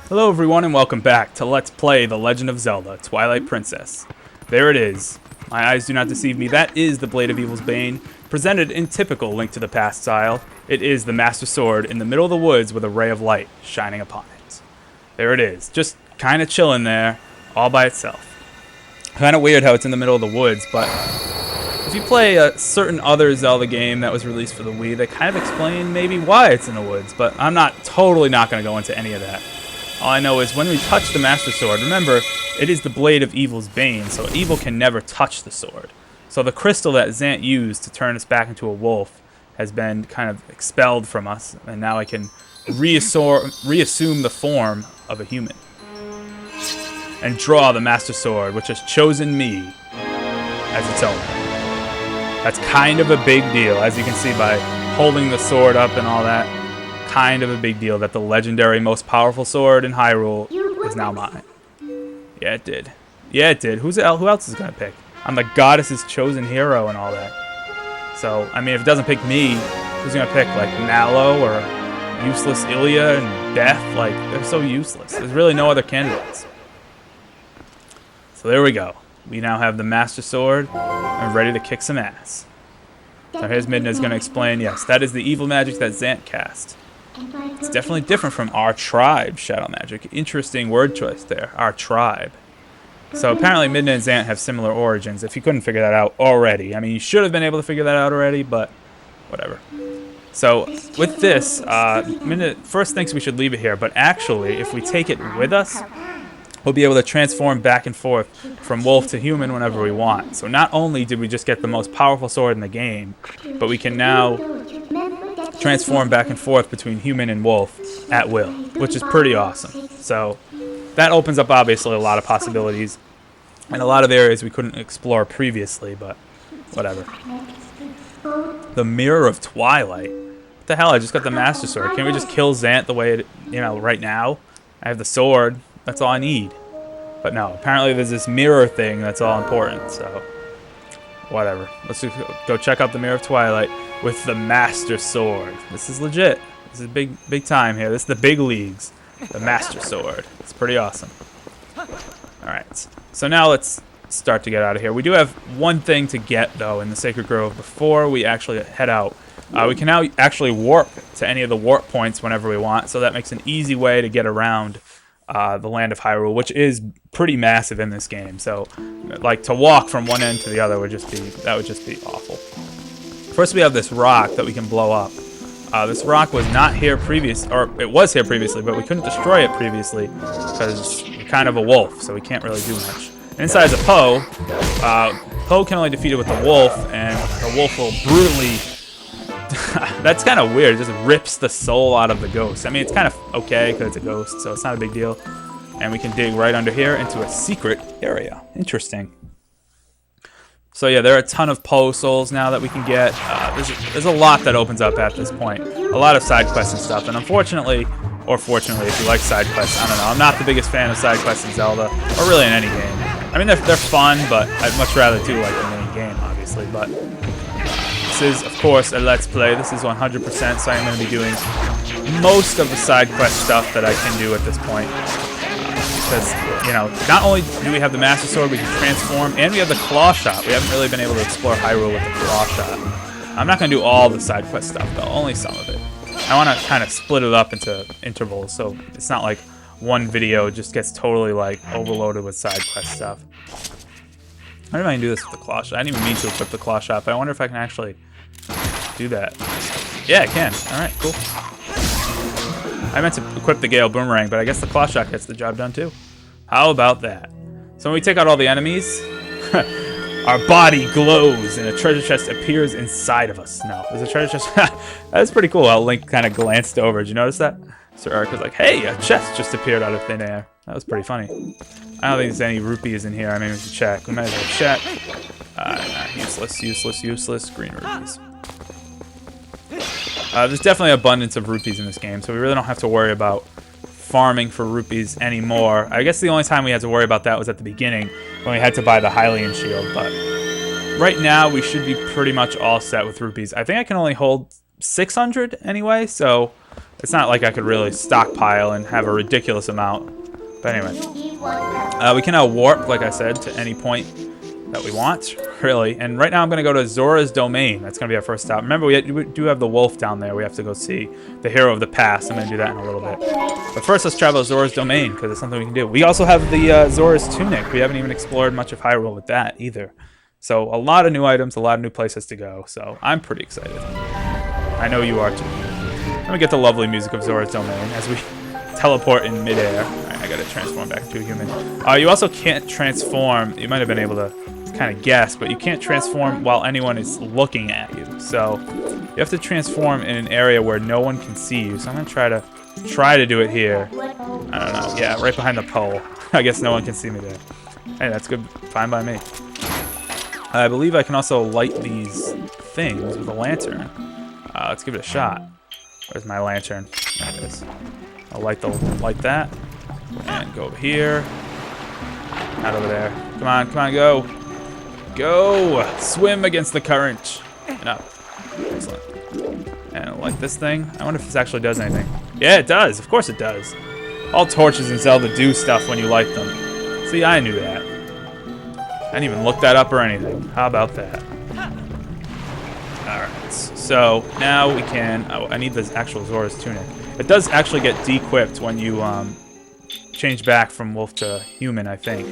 Hello everyone and welcome back to Let's Play The Legend of Zelda, Twilight Princess. There it is. My eyes do not deceive me. That is the Blade of Evil's Bane, presented in typical Link to the Past style. It is the Master Sword in the middle of the woods with a ray of light shining upon it. There it is. Just kind of chilling there, all by itself. Kind of weird how it's in the middle of the woods, but if you play a certain other Zelda game that was released for the Wii, they kind of explain maybe why it's in the woods, but I'm totally not going to go into any of that. All I know is when we touch the Master Sword, remember, it is the Blade of Evil's Bane, so evil can never touch the sword. So the crystal that Zant used to turn us back into a wolf has been kind of expelled from us, and now I can reassume the form of a human. And draw the Master Sword, which has chosen me as its owner. That's kind of a big deal, as you can see by holding the sword up and all that. Kind of a big deal that the legendary most powerful sword in Hyrule is now mine. Yeah, it did. Yeah, it did. Who else is going to pick? I'm the goddess's chosen hero and all that. So, I mean, if it doesn't pick me, who's going to pick, like, Mallow or useless Ilya and Death? Like, they're so useless. There's really no other candidates. So there we go. We now have the Master Sword and ready to kick some ass. So here's Midna's going to explain, yes, that is the evil magic that Zant cast. It's definitely different from our tribe, Shadow Magic. Interesting word choice there, our tribe. So apparently Midna and Zant have similar origins, if you couldn't figure that out already. I mean, you should have been able to figure that out already, but whatever. So with this, Midna first thinks we should leave it here, but actually, if we take it with us, we'll be able to transform back and forth from wolf to human whenever we want. So not only did we just get the most powerful sword in the game, but we can now transform back and forth between human and wolf at will, which is pretty awesome. So that opens up obviously a lot of possibilities and a lot of areas we couldn't explore previously, but whatever. The Mirror of Twilight. What the hell? I just got the Master Sword. Can't we just kill Zant the way it, right now? I have the sword. That's all I need. But no, apparently there's this mirror thing that's all important, so whatever. Let's just go check out the Mirror of Twilight with the Master Sword. This is legit. This is big time here. This is the big leagues. The Master Sword. It's pretty awesome. Alright, so now let's start to get out of here. We do have one thing to get, though, in the Sacred Grove before we actually head out. We can now actually warp to any of the warp points whenever we want, so that makes an easy way to get around the land of Hyrule, which is pretty massive in this game. So, like, to walk from one end to the other would just be awful. First, we have this rock that we can blow up. This rock was not here it was here previously, but we couldn't destroy it previously because we're kind of a wolf, so we can't really do much. Inside is a Poe. Poe can only defeat it with the wolf, and the wolf will brutally. That's kind of weird. It just rips the soul out of the ghost. I mean, it's kind of okay because it's a ghost, so it's not a big deal. And we can dig right under here into a secret area. Interesting. So yeah, there are a ton of Poe souls now that we can get. There's a lot that opens up at this point. A lot of side quests and stuff. And unfortunately, or fortunately, if you like side quests, I don't know. I'm not the biggest fan of side quests in Zelda, or really in any game. I mean, they're fun, but I'd much rather do like the main game, obviously. But this is, of course, a Let's Play. This is 100%, so I'm going to be doing most of the side quest stuff that I can do at this point. Because, not only do we have the Master Sword, we can transform, and we have the Claw Shot. We haven't really been able to explore Hyrule with the Claw Shot. I'm not going to do all the side quest stuff, though, only some of it. I want to kind of split it up into intervals, so it's not like one video just gets totally, like, overloaded with side quest stuff. I don't know if I can do this with the Claw Shot. I didn't even mean to equip the Claw Shot, but I wonder if I can actually do that. Yeah, I can. Alright, cool. I meant to equip the Gale Boomerang, but I guess the Claw Shot gets the job done too. How about that? So when we take out all the enemies, our body glows and a treasure chest appears inside of us. No, there's a treasure chest. That's pretty cool how Link kind of glanced over. Did you notice that? Sir Eric was like, hey, a chest just appeared out of thin air. That was pretty funny. I don't think there's any rupees in here. I mean, we should check. We might as well check. Nah, useless. Green rupees. There's definitely abundance of rupees in this game, so we really don't have to worry about farming for rupees anymore. I guess the only time we had to worry about that was at the beginning when we had to buy the Hylian shield, but right now we should be pretty much all set with rupees. I think I can only hold 600 anyway, so it's not like I could really stockpile and have a ridiculous amount. But anyway, we can now warp, like I said, to any point that we want, really. And right now I'm going to go to Zora's domain. That's going to be our first stop. Remember, we do have the wolf down there. We have to go see the hero of the past. I'm going to do that in a little bit. But first, let's travel to Zora's domain, because it's something we can do. We also have the Zora's tunic. We haven't even explored much of Hyrule with that either. So a lot of new items, a lot of new places to go. So I'm pretty excited. I know you are too. Let me get the lovely music of Zora's domain as we teleport in midair. Alright, I gotta transform back into a human. You also can't transform. You might have been able to kind of guess, but you can't transform while anyone is looking at you. So you have to transform in an area where no one can see you. So I'm gonna try to do it here. I don't know. Yeah, right behind the pole. I guess no one can see me there. Hey, that's good. Fine by me. I believe I can also light these things with a lantern. Let's give it a shot. Where's my lantern? There it is. I'll light that, and go over here. Not over there. Come on, go. Go! Swim against the current. And up. Excellent. And I'll light this thing. I wonder if this actually does anything. Yeah, it does. Of course it does. All torches in Zelda do stuff when you light them. See, I knew that. I didn't even look that up or anything. How about that? Alright, so now we can... Oh, I need this actual Zora's tunic. It does actually get de-equipped when you change back from wolf to human, I think.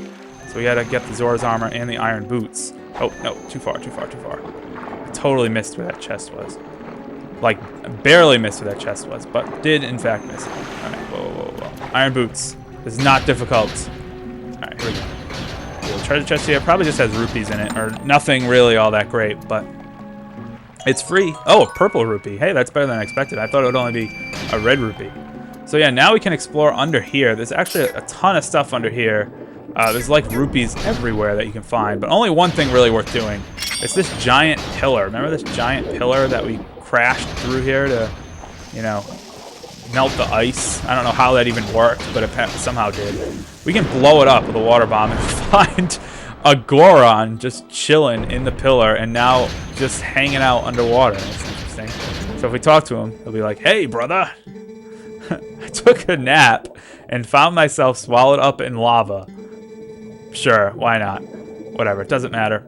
So we gotta get the Zora's armor and the iron boots. Oh, no, too far. I totally missed where that chest was. Like, barely missed where that chest was, but did in fact miss it. Alright, whoa. Iron boots. This is not difficult. Alright, here we go. The treasure chest here probably just has rupees in it, or nothing really all that great, but it's free. Oh, a purple rupee. Hey, that's better than I expected. I thought it would only be a red rupee. So yeah, now we can explore under here. There's actually a ton of stuff under here. There's like rupees everywhere that you can find, but only one thing really worth doing. It's this giant pillar. Remember this giant pillar that we crashed through here to, you know, melt the ice? I don't know how that even worked, but it somehow did. We can blow it up with a water bomb and find a Goron just chilling in the pillar and now just hanging out underwater. That's interesting. So if we talk to him, he'll be like, "Hey, brother, I took a nap and found myself swallowed up in lava." Sure, why not? Whatever, it doesn't matter.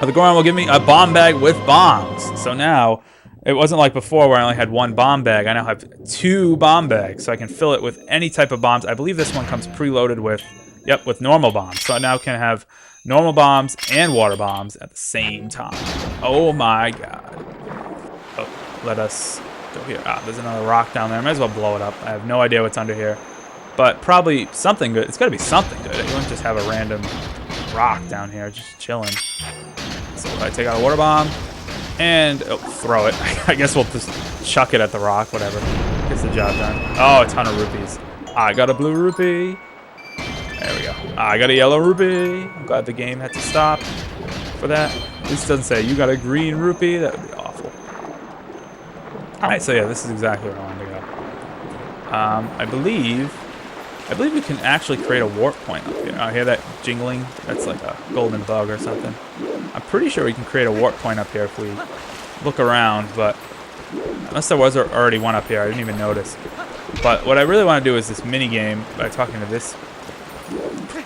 The Goron will give me a bomb bag with bombs. So now, it wasn't like before where I only had one bomb bag. I now have 2 bomb bags, so I can fill it with any type of bombs. I believe this one comes preloaded with, yep, with normal bombs. So I now can have normal bombs and water bombs at the same time. Oh my god. Oh, let us go here. There's another rock down there. I might as well blow it up. I have no idea what's under here. But probably something good. It's got to be something good. You wouldn't just have a random rock down here just chilling. So if I take out a water bomb and throw it. I guess we'll just chuck it at the rock. Whatever. Gets the job done. Oh, a ton of rupees. I got a blue rupee. There we go. I got a yellow rupee. I'm glad the game had to stop for that. At least it doesn't say you got a green rupee. That would be awful. Alright, so yeah, this is exactly where I wanted to go. I believe we can actually create a warp point up here. I hear that jingling. That's like a golden bug or something. I'm pretty sure we can create a warp point up here if we look around, but unless there was already one up here, I didn't even notice. But what I really want to do is this mini game by talking to this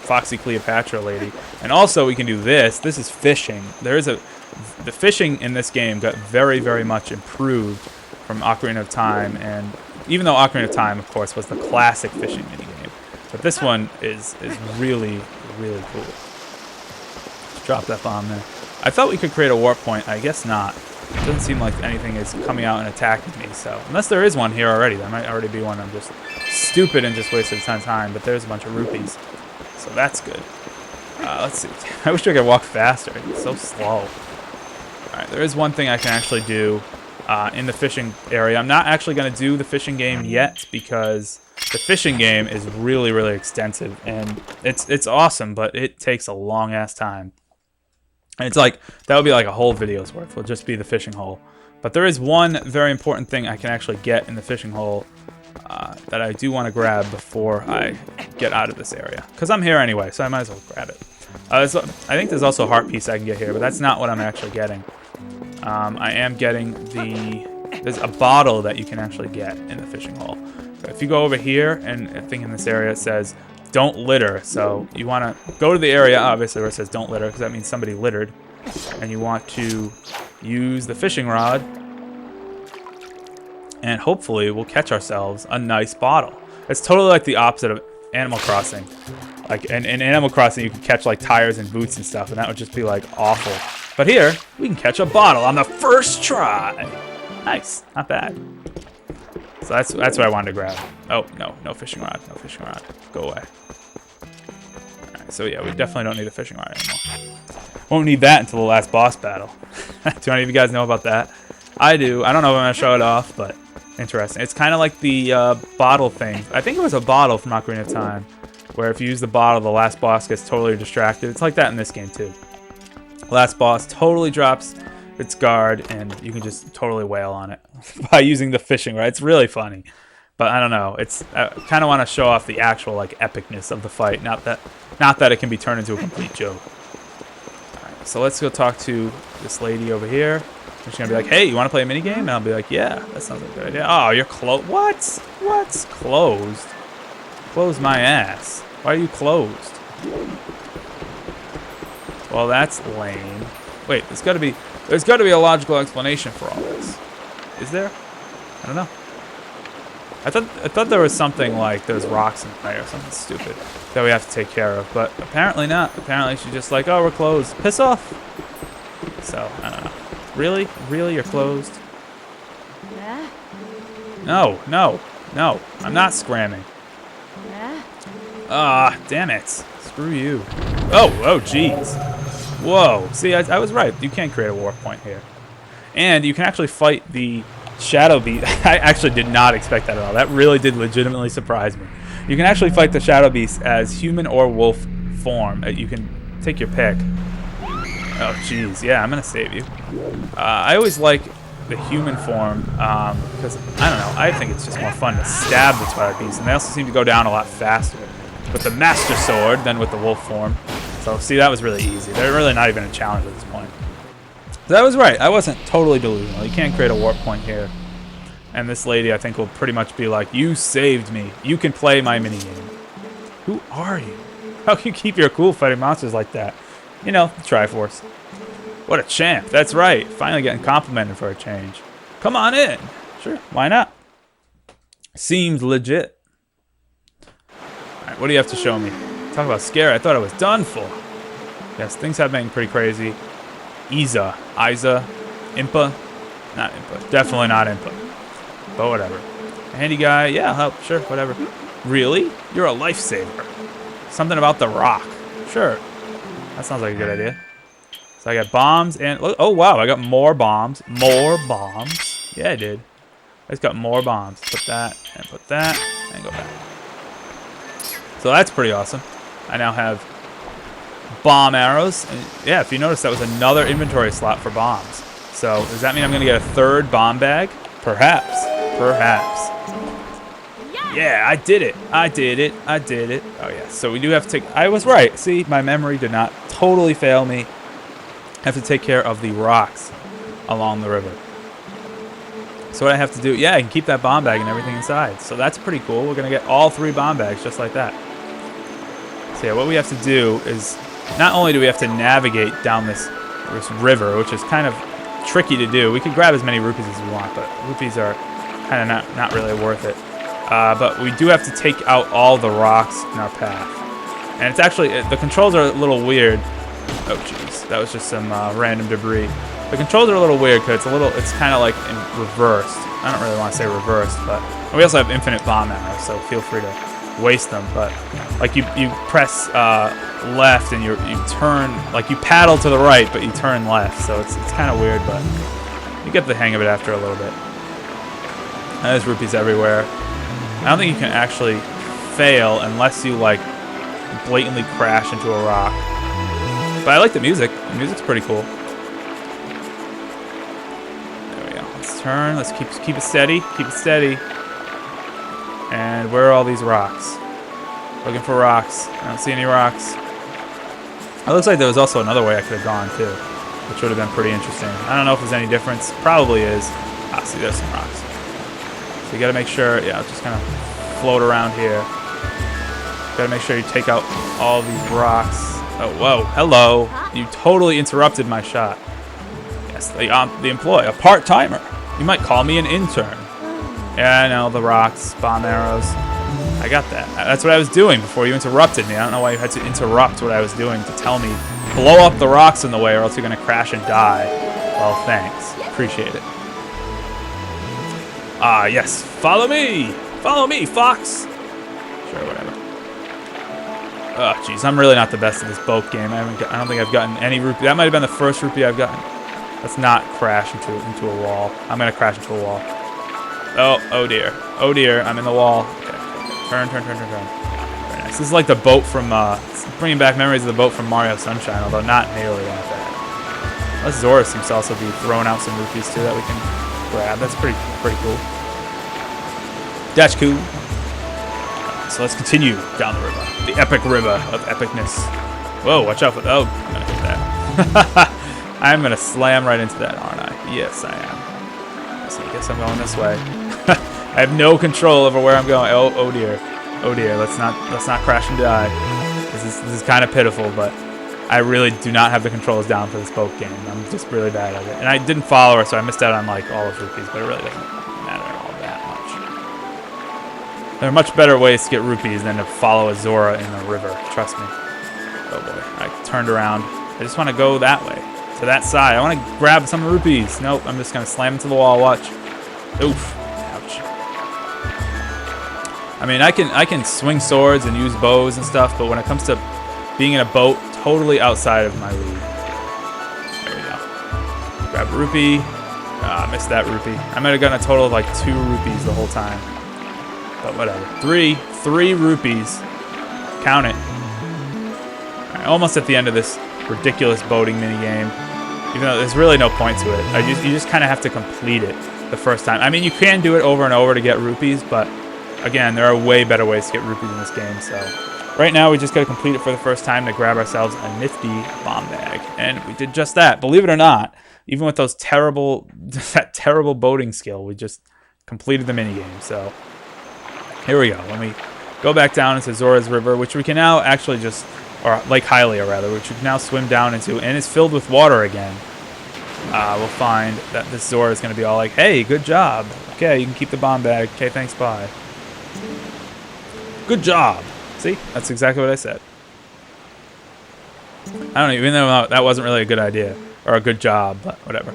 Foxy Cleopatra lady. And also we can do this. This is fishing. The fishing in this game got very, very much improved from Ocarina of Time, and even though Ocarina of Time, of course, was the classic fishing minigame, but this one is really, really cool. Just drop that bomb there. I thought we could create a warp point. I guess not. It doesn't seem like anything is coming out and attacking me, so unless there is one here already, there might already be one. I'm just stupid and just wasted a ton of time, but there's a bunch of rupees, so that's good. Let's see. I wish I could walk faster. It's so slow. Alright, there is one thing I can actually do in the fishing area. I'm not actually going to do the fishing game yet because the fishing game is really, really extensive, and it's awesome, but it takes a long-ass time. And it's like, that would be like a whole video's worth. It'll just be the fishing hole. But there is one very important thing I can actually get in the fishing hole that I do want to grab before I get out of this area. Because I'm here anyway, so I might as well grab it. I think there's also a heart piece I can get here, but that's not what I'm actually getting. I am getting the there's a bottle that you can actually get in the fishing hole. If you go over here, and I think in this area it says, don't litter. So you want to go to the area, obviously, where it says don't litter, because that means somebody littered. And you want to use the fishing rod, and hopefully we'll catch ourselves a nice bottle. It's totally like the opposite of Animal Crossing. Like in Animal Crossing, you can catch like tires and boots and stuff, and that would just be like awful. But here, we can catch a bottle on the first try. Nice, not bad. So that's what I wanted to grab. Oh no fishing rod, no fishing rod. Go away. All right, so yeah, we definitely don't need the fishing rod anymore. Won't need that until the last boss battle. Do any of you guys know about that? I do. I don't know if I'm gonna show it off, but interesting. It's kind of like the bottle thing. I think it was a bottle from Ocarina of Time, where if you use the bottle, the last boss gets totally distracted. It's like that in this game too. Last boss totally drops its guard, and you can just totally wail on it by using the fishing rod. It's really funny, but I don't know. I kind of want to show off the actual like epicness of the fight, not that it can be turned into a complete joke. All right, so let's go talk to this lady over here. She's gonna be like, "Hey, you want to play a mini game?" And I'll be like, "Yeah, that sounds like a good idea." Oh, you're closed. What? What's closed? Close my ass. Why are you closed? Well, that's lame. Wait, there's got to be a logical explanation for all this. Is there? I don't know. I thought there was something like there's rocks in the way or something stupid that we have to take care of, but apparently not. Apparently she's just like, "Oh, we're closed. Piss off." So I don't know. Really? Really, you're closed? No. I'm not scramming. Ah, damn it. Screw you. Oh, jeez. Whoa. See, I was right. You can't create a warp point here. And you can actually fight the Shadow Beast. I actually did not expect that at all. That really did legitimately surprise me. You can actually fight the Shadow Beast as human or wolf form. You can take your pick. Oh, jeez. Yeah, I'm going to save you. I always like the human form because, I don't know, I think it's just more fun to stab the Twilight Beast. And they also seem to go down a lot faster with the Master Sword than with the wolf form. So, see, that was really easy. They're really not even a challenge at this point. So that was right. I wasn't totally delusional. You can't create a warp point here. And this lady, I think, will pretty much be like, "You saved me. You can play my minigame." Who are you? How can you keep your cool fighting monsters like that? You know, the Triforce. What a champ. That's right. Finally getting complimented for a change. Come on in. Sure, why not? Seems legit. Alright, what do you have to show me? Talk about scary. I thought I was done for. Yes, things have been pretty crazy. Isa, Impa. Not Impa. Definitely not Impa. But whatever. A handy guy. Yeah, help. Sure, whatever. Really? You're a lifesaver. Something about the rock. Sure. That sounds like a good idea. So I got bombs and... Oh, wow. I got more bombs. More bombs. Yeah, I did. I just got more bombs. Put that and go back. So that's pretty awesome. I now have bomb arrows. And yeah, if you notice, that was another inventory slot for bombs. So does that mean I'm going to get a third bomb bag? Perhaps. Perhaps. Yeah, I did it. I did it. Oh, yeah. So we do have to take... I was right. See, my memory did not totally fail me. I have to take care of the rocks along the river. So what I have to do... Yeah, I can keep that bomb bag and everything inside. So that's pretty cool. We're going to get all 3 bomb bags just like that. So yeah, what we have to do is... Not only do we have to navigate down this river, which is kind of tricky to do. We could grab as many rupees as we want, but rupees are kind of not really worth it. But we do have to take out all the rocks in our path. And it's actually... The controls are a little weird. Oh, jeez. That was just some random debris. The controls are a little weird because it's kind of like in reversed. I don't really want to say reversed, but we also have infinite bomb arrows, so feel free to waste them. But like you press left and you turn, like you paddle to the right, but you turn left. So it's kind of weird, but you get the hang of it after a little bit. And there's rupees everywhere. I don't think you can actually fail unless you like blatantly crash into a rock. But I like the music. The music's pretty cool. There we go. Let's turn. Let's keep it steady. Keep it steady. And where are all these rocks? Looking for rocks. I don't see any rocks. It looks like there was also another way I could have gone too, which would have been pretty interesting. I don't know if there's any difference. Probably is. Ah, see, there's some rocks. So you gotta make sure, yeah, just kind of float around here. Gotta make sure you take out all these rocks. Oh, whoa, hello. You totally interrupted my shot. Yes, the employee, a part-timer. You might call me an intern. Yeah, I know, the rocks, bomb arrows. I got that. That's what I was doing before you interrupted me. I don't know why you had to interrupt what I was doing to tell me, blow up the rocks in the way or else you're gonna crash and die. Well, thanks. Appreciate it. Ah, yes. Follow me! Follow me, Fox! Sure, whatever. Oh, jeez. I'm really not the best at this boat game. I don't think I've gotten any rupee. That might have been the first rupee I've gotten. Let's not crash into a wall. I'm going to crash into a wall. Oh dear. Oh, dear. I'm in the wall. Okay. Turn. Very nice. This is like the boat from, bringing back memories of the boat from Mario Sunshine, although not nearly that bad. Unless Zora seems to also be throwing out some rupees, too, that we can grab. That's pretty cool. That's cool. So let's continue down the river. The epic river of epicness. Whoa, watch out for that. Oh, I'm going to hit that. I'm going to slam right into that, aren't I? Yes, I am. So I guess I'm going this way. I have no control over where I'm going. Oh dear. Oh dear. Let's not crash and die. This is kind of pitiful, but I really do not have the controls down for this boat game. I'm just really bad at it. And I didn't follow her, so I missed out on like all of rupees, but it really doesn't matter all that much. There are much better ways to get rupees than to follow a Zora in the river. Trust me. Oh boy. I turned around. I just want to go that way. To that side. I want to grab some rupees. Nope. I'm just going to slam into the wall. Watch. Oof. Ouch. I mean, I can swing swords and use bows and stuff, but when it comes to being in a boat, totally outside of my league. There we go. Grab a rupee. I missed that rupee. I might have gotten a total of like 2 rupees the whole time. But whatever. Three rupees. Count it. All right, almost at the end of this ridiculous boating minigame. Even though there's really no point to it. You just kind of have to complete it the first time. I mean, you can do it over and over to get rupees, but again, there are way better ways to get rupees in this game. So right now, we just got to complete it for the first time to grab ourselves a nifty bomb bag. And we did just that. Believe it or not, even with those that terrible boating skill, we just completed the minigame. So here we go. Let me go back down into Zora's River, which we can now actually just, or Lake Hylia rather, which we can now swim down into, and it's filled with water again. We'll find that this Zora is going to be all like, hey, good job. Okay, you can keep the bomb bag. Okay, thanks, bye. Good job. See? That's exactly what I said. I don't know, even though that wasn't really a good idea, or a good job, but whatever.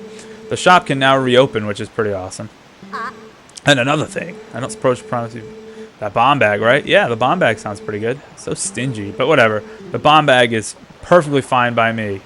The shop can now reopen, which is pretty awesome. And another thing, I don't suppose you promise you that bomb bag, right? Yeah, the bomb bag sounds pretty good. So stingy, but whatever. The bomb bag is perfectly fine by me.